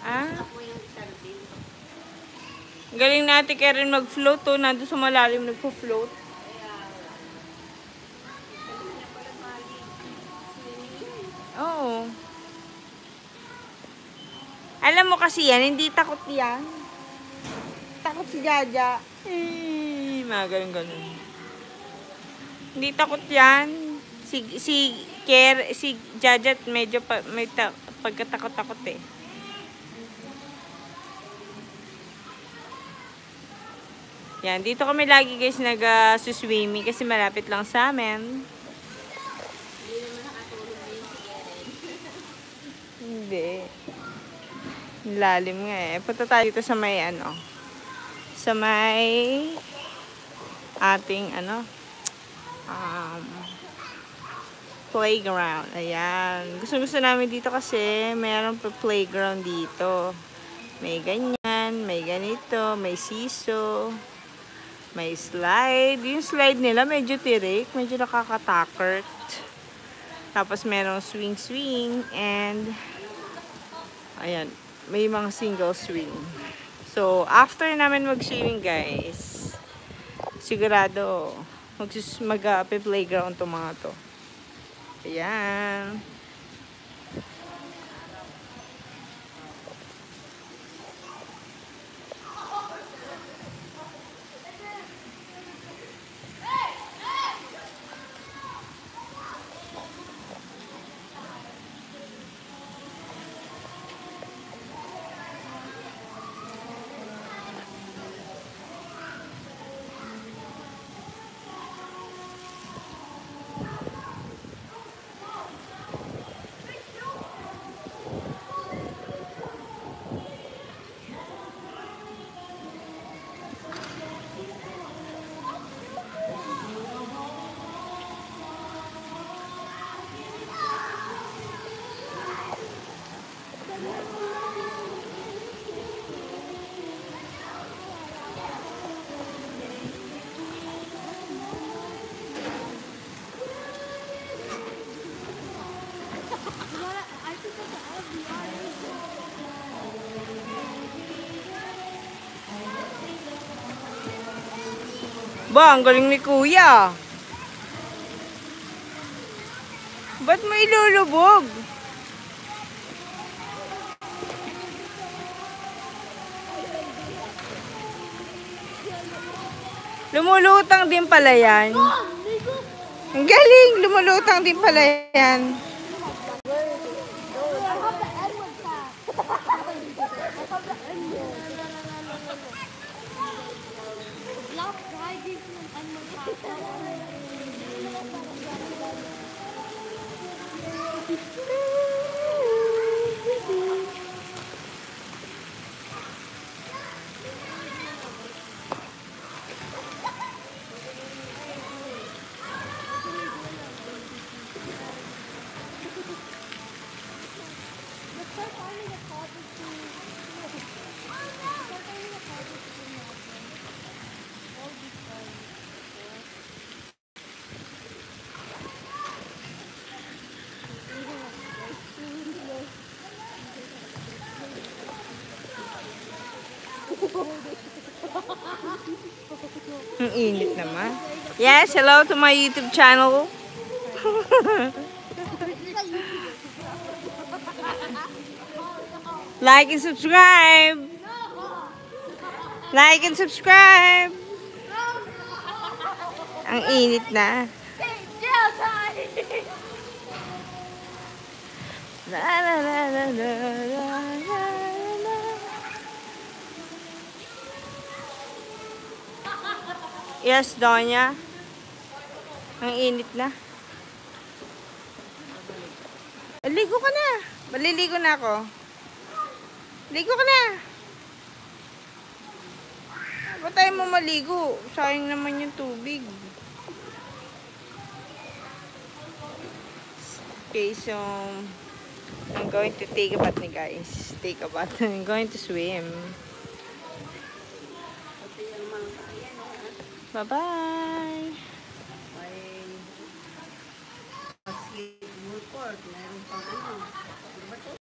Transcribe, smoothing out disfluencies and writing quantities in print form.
Ah? Galing natin kaya rin mag-float to. Nandun sa malalim nagpo-float. Oo. Alam mo kasi yan, hindi takot yan. Takot si Jaja. Mga ganun. Hindi takot yan. Si Jaja medyo may pagkatakot-takot eh. Yan, dito kami lagi guys nag-swimming kasi malapit lang sa amin. Hindi. Lalim nga eh. Punta tayo dito sa may sa may ating playground. Ayan. Gusto namin dito kasi mayroon pa playground dito. May ganyan, may ganito, may siso, may slide. Yung slide nila medyo tirik, medyo nakakatakot. Tapos merong swing and ayan, may mga single swing. So, after namin mag-swimming guys, sigurado mag-playground to mga to. Ayan. Ba, ang galing ni Kuya. Ba't mo ilulubog? Lumulutang din pala yan. Ang galing, lumulutang din pala yan. Ang init naman. Yes, hello to my YouTube channel. Like and subscribe. Like and subscribe. Ang init na. La la la la la la la. Yes, Donya. Ang init na. Ligo ka na. Maliligo na ako. Ligo ka na. Ba't tayo mo maligo? Sayang naman yung tubig. Okay, so I'm going to take a bath, guys. Take a bath. I'm going to swim. Bye-bye. Ay, meron pang